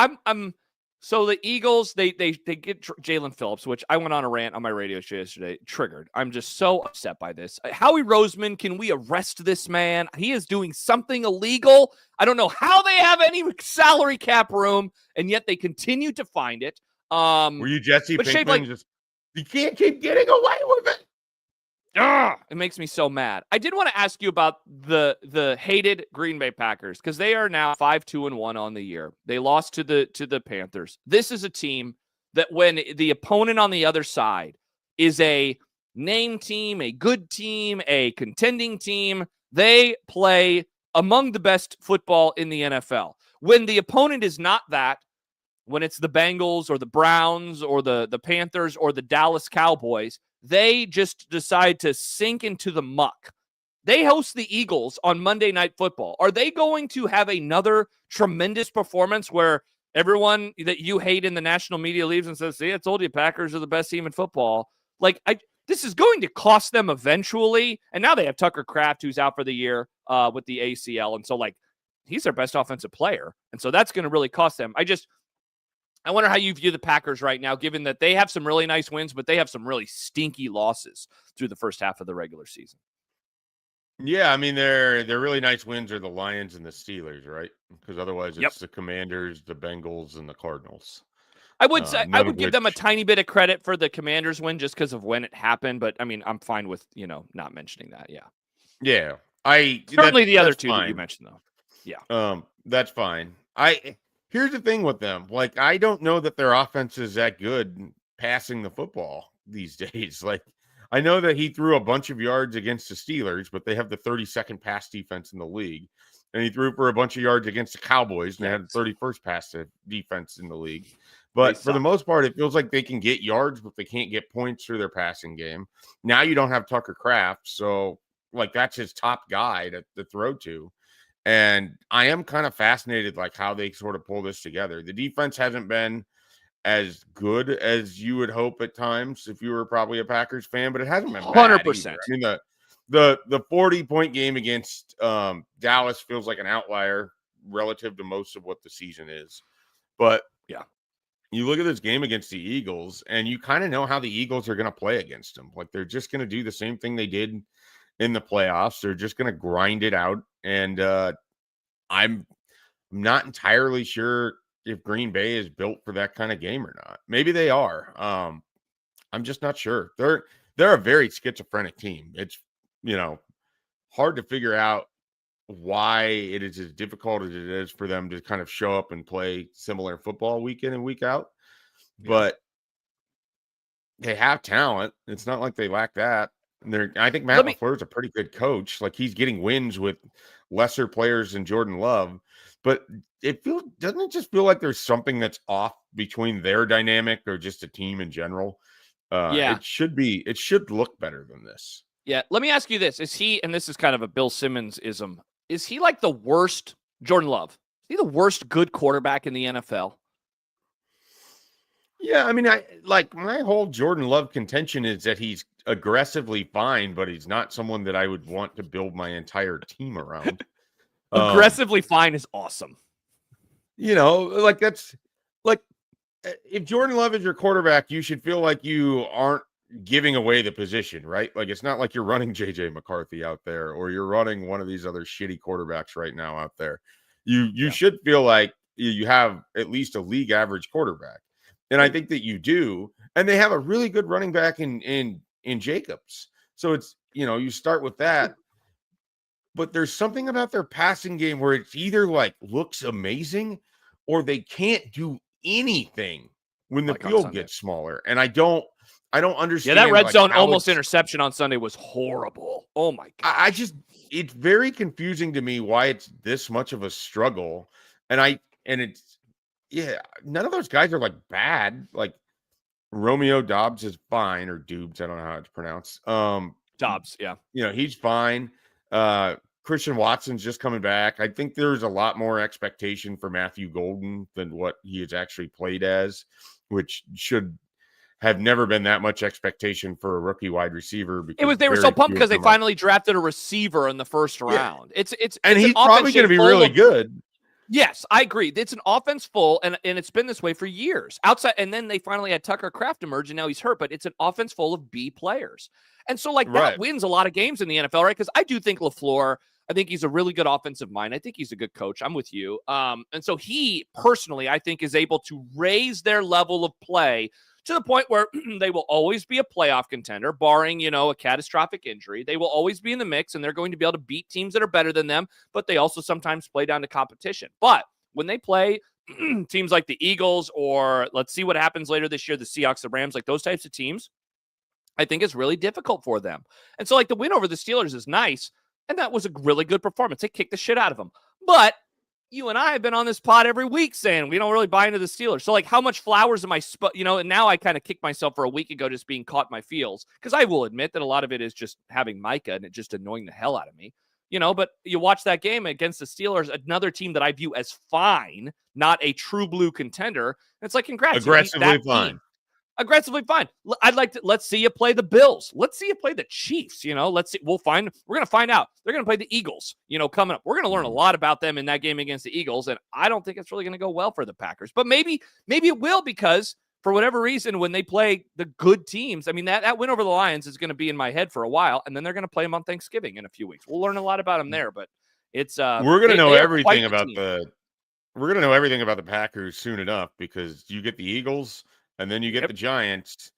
S1: So the Eagles, they get Jalen Phillips, which I went on a rant on my radio show yesterday. Triggered. I'm just so upset by this. Howie Roseman, can we arrest this man? He is doing something illegal. I don't know how they have any salary cap room, and yet they continue to find it.
S2: Were you Jesse Pinkman? You can't keep getting away with it.
S1: It makes me so mad. I did want to ask you about the hated Green Bay Packers, because they are now 5-2-1 on the year. They lost to the Panthers. This is a team that when the opponent on the other side is a name team, a good team, a contending team, they play among the best football in the NFL. When the opponent is not that, when it's the Bengals or the Browns or the Panthers or the Dallas Cowboys, they just decide to sink into the muck. They host the Eagles on Monday Night Football. Are they going to have another tremendous performance where everyone that you hate in the national media leaves and says, see, I told you Packers are the best team in football? Like, this is going to cost them eventually. And now they have Tucker Kraft, who's out for the year with the ACL. And so, like, he's their best offensive player. And so that's going to really cost them. I wonder how you view the Packers right now, given that they have some really nice wins, but they have some really stinky losses through the first half of the regular season.
S2: Yeah, I mean, their really nice wins are the Lions and the Steelers, right? Because otherwise it's the Commanders, the Bengals, and the Cardinals.
S1: I would say I would give them a tiny bit of credit for the Commanders win just because of when it happened, but I mean, I'm fine with, not mentioning that. Yeah.
S2: Yeah.
S1: Certainly the other two that you mentioned, though. Yeah.
S2: That's fine. Here's the thing with them. Like, I don't know that their offense is that good passing the football these days. Like, I know that he threw a bunch of yards against the Steelers, but they have the 32nd pass defense in the league. And he threw for a bunch of yards against the Cowboys, and they had the 31st pass defense in the league. But for the most part, it feels like they can get yards, but they can't get points through their passing game. Now you don't have Tucker Kraft, so, like, that's his top guy to throw to. And I am kind of fascinated, like, how they sort of pull this together. The defense hasn't been as good as you would hope at times if you were probably a Packers fan, but it hasn't been
S1: 100%.
S2: I mean, the 40-point game against Dallas feels like an outlier relative to most of what the season is. But
S1: yeah,
S2: you look at this game against the Eagles, and you kind of know how the Eagles are going to play against them. Like, they're just going to do the same thing they did in the playoffs. They're just going to grind it out. And I'm not entirely sure if Green Bay is built for that kind of game or not. Maybe they are. I'm just not sure. They're a very schizophrenic team. It's, hard to figure out why it is as difficult as it is for them to kind of show up and play similar football week in and week out. Yeah. But they have talent. It's not like they lack that. I think Matt LaFleur is a pretty good coach. Like, he's getting wins with lesser players than Jordan Love, but doesn't it just feel like there's something that's off between their dynamic or just a team in general? It should look better than this.
S1: Yeah, let me ask you this. Is he, and this is kind of a Bill Simmons-ism, is he like the worst, Jordan Love, is he the worst good quarterback in the NFL?
S2: Yeah, I mean, I like my whole Jordan Love contention is that he's aggressively fine, but he's not someone that I would want to build my entire team around.
S1: Aggressively fine is awesome.
S2: Like that's like if Jordan Love is your quarterback, you should feel like you aren't giving away the position, right? Like it's not like you're running JJ McCarthy out there or you're running one of these other shitty quarterbacks right now out there. You should feel like you have at least a league average quarterback. And I think that you do. And they have a really good running back in Jacobs. So it's, you start with that. But there's something about their passing game where it's either like looks amazing or they can't do anything when the field gets smaller. And I don't understand.
S1: Yeah, that red zone almost interception on Sunday was horrible. Oh my God.
S2: It's very confusing to me why it's this much of a struggle. And it's, none of those guys are like bad. Like Romeo Dobbs is fine, or Dubes. I don't know how it's pronounced.
S1: Dobbs. Yeah.
S2: He's fine. Christian Watson's just coming back. I think there's a lot more expectation for Matthew Golden than what he has actually played as, which should have never been that much expectation for a rookie wide receiver. Because
S1: they were so pumped because they finally drafted a receiver in the first round. It's
S2: he's probably going to be really good.
S1: Yes, I agree. It's an offense full, and it's been this way for years. Outside, and then they finally had Tucker Kraft emerge, and now he's hurt. But it's an offense full of B players, and so that wins a lot of games in the NFL, right? Because I do think LaFleur, I think he's a really good offensive mind. I think he's a good coach. I'm with you. And so he personally, I think, is able to raise their level of play to the point where they will always be a playoff contender, barring, a catastrophic injury. They will always be in the mix, and they're going to be able to beat teams that are better than them, but they also sometimes play down to competition. But when they play teams like the Eagles, or let's see what happens later this year, the Seahawks, the Rams, like those types of teams, I think it's really difficult for them. And so the win over the Steelers is nice, and that was a really good performance. They kicked the shit out of them. But you and I have been on this pod every week saying we don't really buy into the Steelers. So how much flowers am I, and now I kind of kicked myself for a week ago just being caught in my feels, because I will admit that a lot of it is just having Micah and it just annoying the hell out of me, but you watch that game against the Steelers, another team that I view as fine, not a true blue contender. And it's like, congrats.
S2: Aggressively fine.
S1: Aggressively fine. Let's see you play the Bills. Let's see you play the Chiefs. Let's see. We're going to find out. They're going to play the Eagles, coming up. We're going to learn a lot about them in that game against the Eagles. And I don't think it's really going to go well for the Packers, but maybe it will, because for whatever reason, when they play the good teams, I mean, that win over the Lions is going to be in my head for a while. And then they're going to play them on Thanksgiving in a few weeks. We'll learn a lot about them there, but it's,
S2: we're going to know everything about the Packers soon enough, because you get the Eagles and then you get the Giants.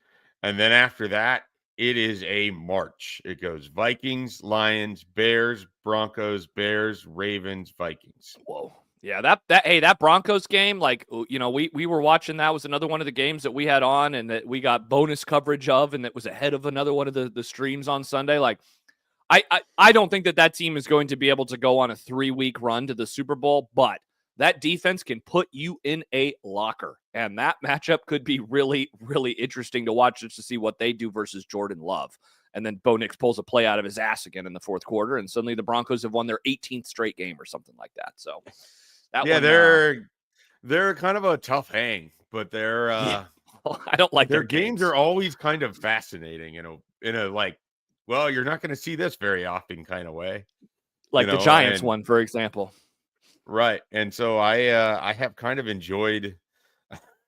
S2: And then after that, it is a march. It goes Vikings, Lions, Bears, Broncos, Bears, Ravens, Vikings.
S1: Whoa. Yeah, that Broncos game, we were watching. That was another one of the games that we had on and that we got bonus coverage of, and that was ahead of another one of the streams on Sunday. I don't think that team is going to be able to go on a 3-week run to the Super Bowl, but that defense can put you in a locker. And that matchup could be really, really interesting to watch, just to see what they do versus Jordan Love. And then Bo Nix pulls a play out of his ass again in the fourth quarter, and suddenly the Broncos have won their 18th straight game or something like that. So
S2: they're kind of a tough hang, but they're
S1: I don't like
S2: their games are always kind of fascinating in a well, you're not going to see this very often kind of way.
S1: Like the Giants one, for example.
S2: Right. And so I have kind of enjoyed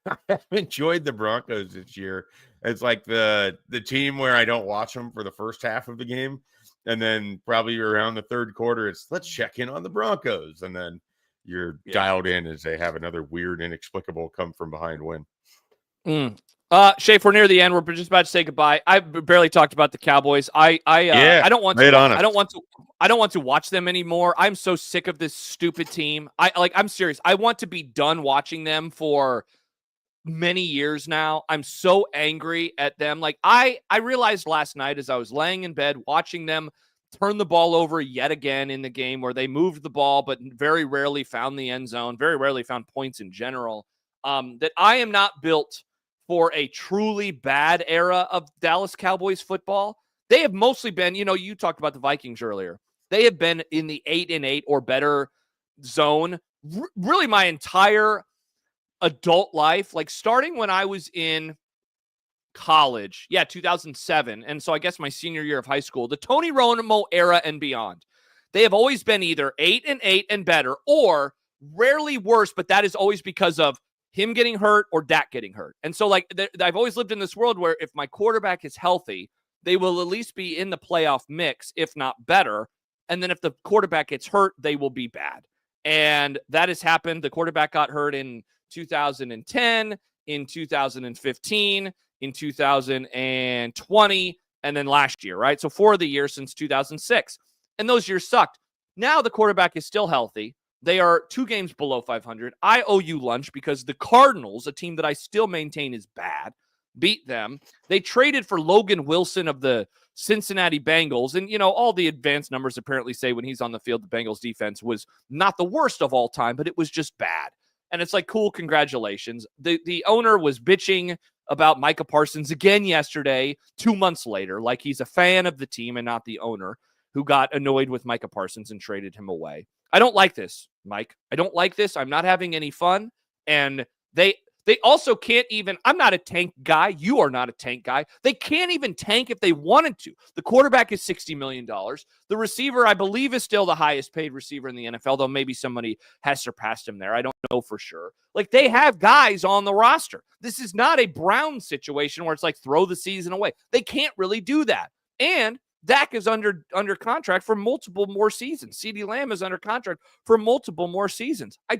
S2: the Broncos this year. It's like the team where I don't watch them for the first half of the game, and then probably around the third quarter, it's let's check in on the Broncos, and then you're dialed in as they have another weird, inexplicable come from behind win.
S1: Schaef, we're near the end. We're just about to say goodbye. I barely talked about the Cowboys. I don't want to. I don't want to watch them anymore. I'm so sick of this stupid team. I'm serious. I want to be done watching them for many years now. I'm so angry at them. I realized last night as I was laying in bed watching them turn the ball over yet again in the game, where they moved the ball but very rarely found the end zone, very rarely found points in general, that I am not built for a truly bad era of Dallas Cowboys football. they have mostly been, you talked about the Vikings earlier. They have been in the 8-8 or better zone really my entire adult life, like starting when I was in college. Yeah, 2007. And so I guess my senior year of high school, the Tony Romo era and beyond. They have always been either 8-8 and better or rarely worse, but that is always because of him getting hurt or Dak getting hurt. And so like I've always lived in this world where if my quarterback is healthy, they will at least be in the playoff mix, if not better. And then if the quarterback gets hurt, they will be bad. And that has happened. The quarterback got hurt in 2010, in 2015, in 2020, and then last year, right? So 4 of the years since 2006. And those years sucked. Now the quarterback is still healthy. They are 2 games below 500. I owe you lunch because the Cardinals, a team that I still maintain is bad, beat them. They traded for Logan Wilson of the Cincinnati Bengals. And, all the advanced numbers apparently say when he's on the field, the Bengals defense was not the worst of all time, but it was just bad. And it's like, cool, congratulations. The owner was bitching about Micah Parsons again yesterday, 2 months later, like he's a fan of the team and not the owner who got annoyed with Micah Parsons and traded him away. I don't like this, Mike. I don't like this. I'm not having any fun. And they also can't even, I'm not a tank guy. You are not a tank guy. They can't even tank if they wanted to. The quarterback is $60 million. The receiver, I believe, is still the highest paid receiver in the NFL, though maybe somebody has surpassed him there. I don't know for sure. Like, they have guys on the roster. This is not a Brown situation where it's like throw the season away. They can't really do that. And Dak is under contract for multiple more seasons. CeeDee Lamb is under contract for multiple more seasons. I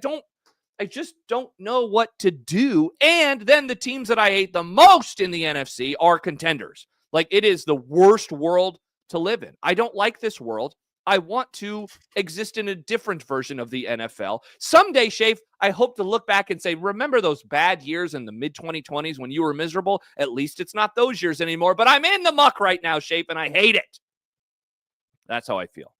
S1: just don't know what to do. And then the teams that I hate the most in the NFC are contenders. Like, it is the worst world to live in. I don't like this world. I want to exist in a different version of the NFL. Someday, Schaef, I hope to look back and say, remember those bad years in the mid-2020s when you were miserable? At least it's not those years anymore. But I'm in the muck right now, Schaef, and I hate it. That's how I feel.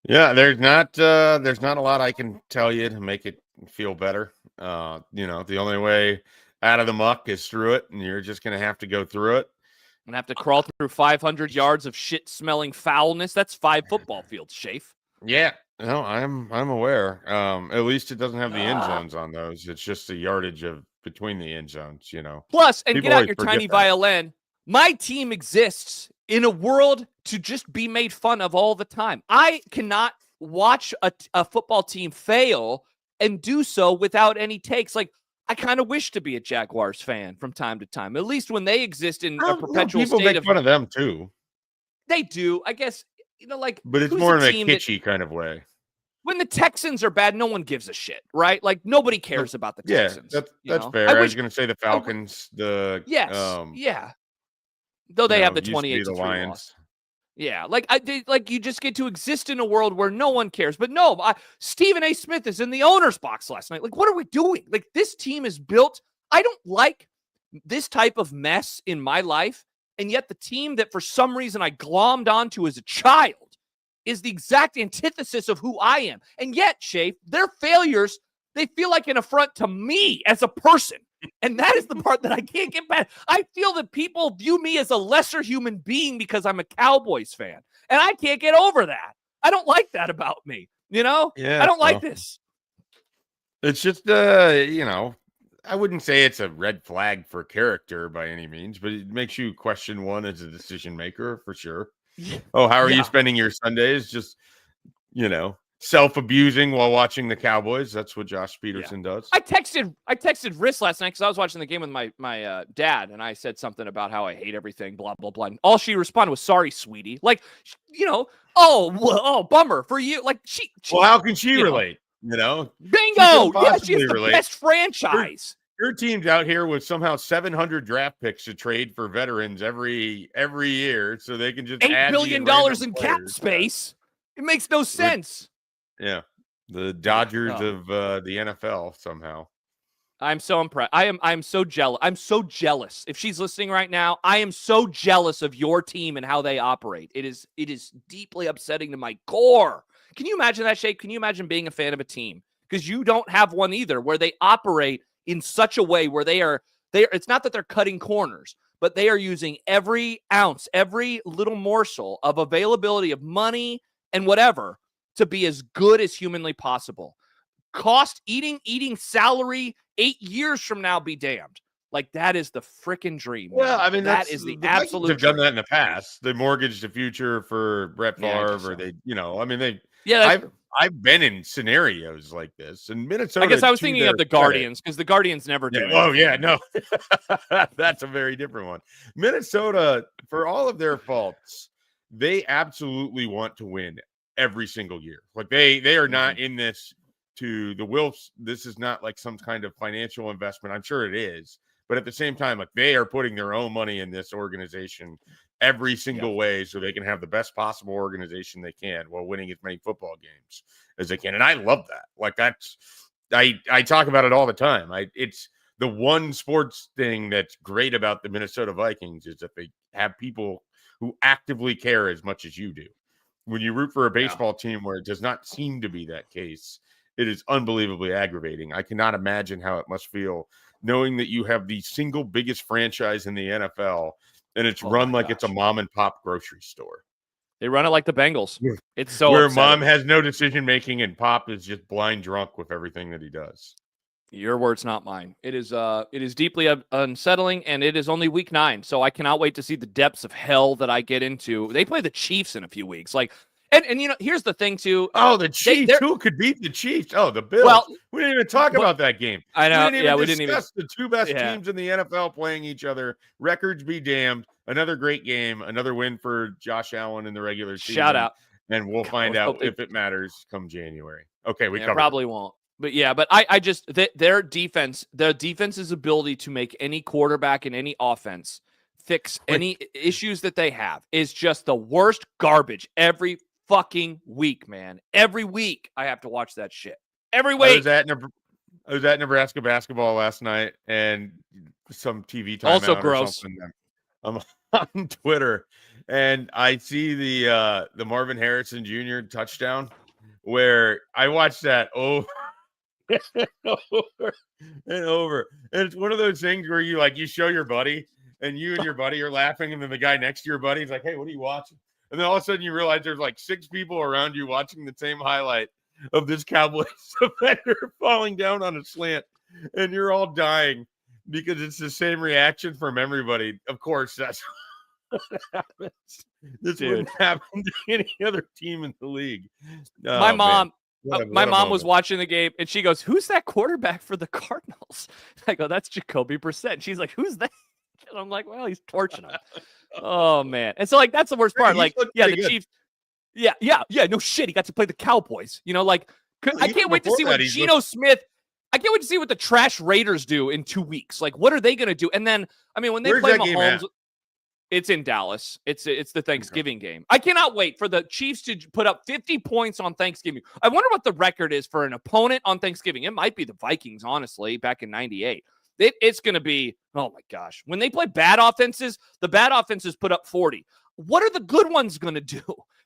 S2: Yeah, there's not a lot I can tell you to make it feel better. The only way out of the muck is through it, and you're just going to have to go through it.
S1: I'm going to have to crawl through 500 yards of shit-smelling foulness. That's 5 football fields, Schaef.
S2: Yeah, no, I'm aware. At least it doesn't have the end zones on those. It's just the yardage of between the end zones,
S1: Plus, and
S2: people
S1: get out your tiny
S2: that.
S1: violin. My team exists in a world to just be made fun of all the time. I cannot watch a football team fail and do so without any takes. Like, I kind of wish to be a Jaguars fan from time to time, at least when they exist in a perpetual
S2: people
S1: state
S2: make fun of them too.
S1: They do, I guess,
S2: but it's more in a kitschy kind of way.
S1: When the Texans are bad, no one gives a shit, right? Like, nobody cares about the Texans.
S2: Yeah, that's fair. I was going to say the Falcons,
S1: yeah. Though they have the 28-3 loss. Yeah, you just get to exist in a world where no one cares. But no, Stephen A. Smith is in the owner's box last night. Like, what are we doing? Like, this team is built. I don't like this type of mess in my life. And yet the team that for some reason I glommed onto as a child is the exact antithesis of who I am. And yet, Schaef, their failures, they feel like an affront to me as a person. And that is the part that I can't get past. I feel that people view me as a lesser human being because I'm a Cowboys fan. And I can't get over that. I don't like that about me. Yeah, I don't like this.
S2: It's just, I wouldn't say it's a red flag for character by any means, but it makes you question one as a decision maker for sure. Yeah. Oh, how are you spending your Sundays? Just, self-abusing while watching the Cowboys. That's what Josh Peterson does.
S1: I texted Riss last night because I was watching the game with my dad, and I said something about how I hate everything, blah, blah, blah. And all she responded was, sorry, sweetie. Like, bummer for you. Like, she
S2: well, how can she relate?
S1: Bingo! Yeah, she has the best franchise.
S2: Your team's out here with somehow 700 draft picks to trade for veterans every year, so they can just
S1: $8 billion in cap space. It makes no sense.
S2: Yeah, the Dodgers of the NFL somehow.
S1: I'm so impressed. I'm so jealous. I'm so jealous. If she's listening right now, I am so jealous of your team and how they operate. It is deeply upsetting to my core. Can you imagine that, Schaef? Can you imagine being a fan of a team? Because you don't have one either, where they operate in such a way where they are. It's not that they're cutting corners, but they are using every ounce, every little morsel of availability of money and whatever to be as good as humanly possible. Cost eating salary 8 years from now be damned. Like, that is the freaking dream.
S2: Well, I mean,
S1: that is the absolute
S2: Vikings have done that in the past. They mortgaged the future for Brett Favre, or they, I mean, I've been in scenarios like this. And Minnesota,
S1: I guess I was thinking of the Guardians, because the Guardians never do.
S2: Oh, yeah, no. That's a very different one. Minnesota, for all of their faults, they absolutely want to win every single year. Like, they are not in this to the Wilfs. This is not like some kind of financial investment. I'm sure it is. But at the same time, like, they are putting their own money in this organization every single way so they can have the best possible organization they can while winning as many football games as they can. And I love that. Like, that's I talk about it all the time. It's the one sports thing that's great about the Minnesota Vikings is that they have people who actively care as much as you do. When you root for a baseball team where it does not seem to be that case, it is unbelievably aggravating. I cannot imagine how it must feel knowing that you have the single biggest franchise in the NFL and it's run like it's a mom and pop grocery store.
S1: They run it like the Bengals. It's so
S2: where
S1: upsetting.
S2: Mom has no decision making and Pop is just blind drunk with everything that he does.
S1: Your words, not mine. It is deeply unsettling, and it is only week 9, so I cannot wait to see the depths of hell that I get into. They play the Chiefs in a few weeks, like. And here's the thing, too.
S2: Oh, the Chiefs. Who could beat the Chiefs? Oh, the Bills. Well, we didn't even talk about that game.
S1: I know.
S2: We didn't even discuss the two best teams in the NFL playing each other. Records be damned. Another great game. Another win for Josh Allen in the regular season.
S1: Shout out.
S2: And we'll find out if it matters come January. Okay, we
S1: probably won't. But I just their defense's ability to make any quarterback in any offense fix any issues that they have is just the worst garbage every fucking week, man. Every week I have to watch that shit. Every week.
S2: I was at Nebraska basketball last night and some TV timeout
S1: also gross.
S2: I'm on Twitter and I see the Marvin Harrison Jr. touchdown where I watched that over and over. And it's one of those things where you show your buddy and you and your buddy are laughing and then the guy next to your buddy is like, "Hey, what are you watching?" And then all of a sudden you realize there's like 6 people around you watching the same highlight of this Cowboys defender falling down on a slant. And you're all dying because it's the same reaction from everybody. Of course, that's what happens. This wouldn't happen to any other team in the league.
S1: My mom was watching the game and she goes, "Who's that quarterback for the Cardinals?" I go, "That's Jacoby Brissett." She's like, "Who's that?" And I'm like, "Well, he's torching him." Oh man. And so that's the worst part. The Chiefs. Yeah. No shit. He got to play the Cowboys. I can't wait to see what Geno Smith. I can't wait to see what the trash Raiders do in 2 weeks. Like, what are they going to do? And then, when they play Mahomes, it's in Dallas. It's the Thanksgiving game. I cannot wait for the Chiefs to put up 50 points on Thanksgiving. I wonder what the record is for an opponent on Thanksgiving. It might be the Vikings, honestly, back in 98. It's going to be, oh my gosh. When they play bad offenses, the bad offenses put up 40. What are the good ones going to do?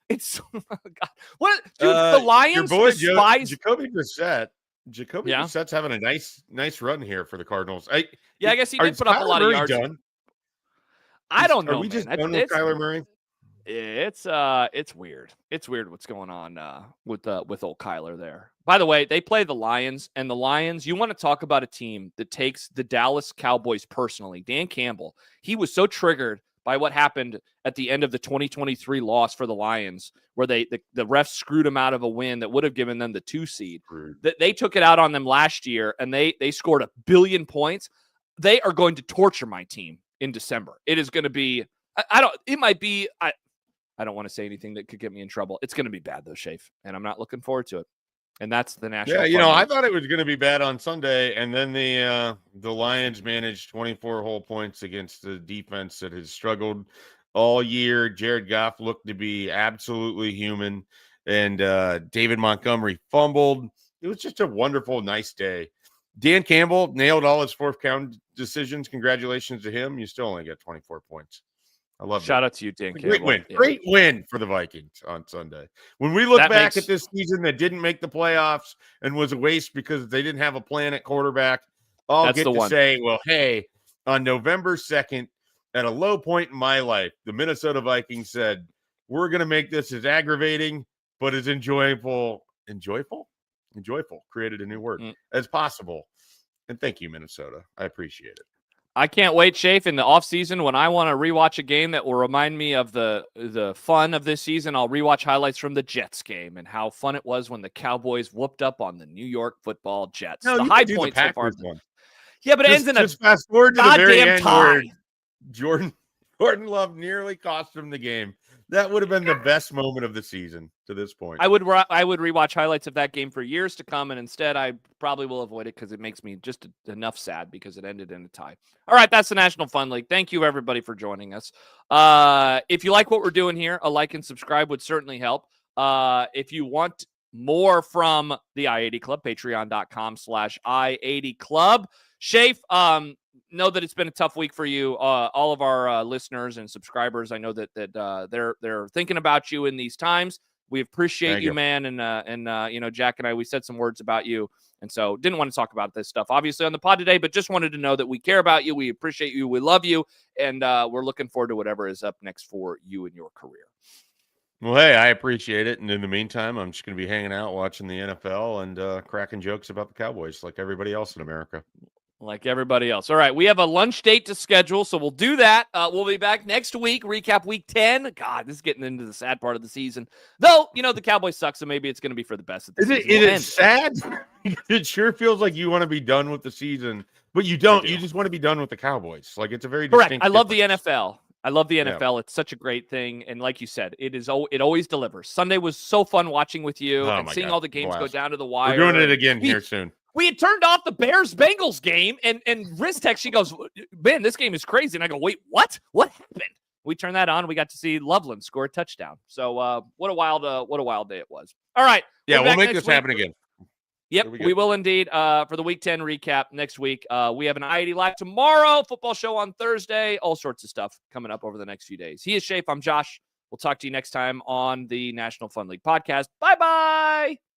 S1: It's, oh God. The Lions
S2: your boy,
S1: despise
S2: Jacoby Brissett. Brissett's having a nice run here for the Cardinals. I
S1: guess he did put up a lot of yards.
S2: Done?
S1: I don't know.
S2: Are we just done with Kyler Murray?
S1: It's weird. It's weird what's going on with old Kyler there. By the way, they play the Lions, and the Lions, you want to talk about a team that takes the Dallas Cowboys personally. Dan Campbell, he was so triggered by what happened at the end of the 2023 loss for the Lions, where the refs screwed him out of a win that would have given them the 2 seed. That they took it out on them last year, and they scored 1 billion points. They are going to torture my team in December. It is going to be, I don't want to say anything that could get me in trouble. It's going to be bad though, Schaef, and I'm not looking forward to it. And that's the national.
S2: Yeah, I thought it was going to be bad on Sunday, and then the Lions managed 24 whole points against the defense that has struggled all year. Jared Goff looked to be absolutely human, and David Montgomery fumbled. It was just a wonderful, nice day. Dan Campbell nailed all his 4th down decisions. Congratulations to him. You still only got 24 points. I love it.
S1: Shout out to you, Dan Campbell.
S2: Great win for the Vikings on Sunday. When we look back at this season that didn't make the playoffs and was a waste because they didn't have a plan at quarterback, I'll get to say, well, hey, on November 2nd, at a low point in my life, the Minnesota Vikings said, we're going to make this as aggravating, but as enjoyable, created a new word, as possible. And thank you, Minnesota. I appreciate it.
S1: I can't wait, Schaef, in the offseason when I want to rewatch a game that will remind me of the fun of this season. I'll rewatch highlights from the Jets game and how fun it was when the Cowboys whooped up on the New York Football Jets.
S2: No,
S1: the high point so far.
S2: One.
S1: Yeah, but it ends in a
S2: fast forward to the very end
S1: tie.
S2: Where Jordan Love nearly cost him the game. That would have been the best moment of the season to this point.
S1: I would rewatch highlights of that game for years to come, and instead I probably will avoid it because it makes me just enough sad because it ended in a tie. All right, that's the National Fun League. Thank you, everybody, for joining us. If you like what we're doing here, a like and subscribe would certainly help. If you want more from the I-80 Club, patreon.com/I-80 Club. Schaef, know that it's been a tough week for you. All of our listeners and subscribers, I know that they're thinking about you in these times. We appreciate you, man. And you know, Jack and I, we said some words about you. And so didn't want to talk about this stuff, obviously, on the pod today, but just wanted to know that we care about you. We appreciate you. We love you. And we're looking forward to whatever is up next for you in your career.
S2: Well, hey, I appreciate it. And in the meantime, I'm just going to be hanging out, watching the NFL and cracking jokes about the Cowboys like everybody else in America.
S1: Like everybody else. All right, we have a lunch date to schedule, so we'll do that. We'll be back next week, recap week 10. God, this is getting into the sad part of the season. Though, you know, the Cowboys suck, so maybe it's going to be for the best of the season.
S2: Is it sad? It sure feels like you want to be done with the season, but you don't. You just want to be done with the Cowboys. Like, it's a very distinct
S1: I love the
S2: difference.
S1: NFL. I love the NFL. Yeah. It's such a great thing. And like you said, it always delivers. Sunday was so fun watching with you and seeing all the games go down to the wire.
S2: We're doing it again here soon.
S1: We had turned off the Bears-Bengals game, and Riz text, she goes, Ben, this game is crazy. And I go, wait, what? What happened? We turned that on. We got to see Loveland score a touchdown. So what a wild day it was. All right.
S2: Yeah, we'll make this happen again.
S1: Yep, we will indeed. For the Week 10 recap next week, we have an I-80 Live tomorrow, football show on Thursday, all sorts of stuff coming up over the next few days. He is Schaef. I'm Josh. We'll talk to you next time on the National Fun League podcast. Bye-bye.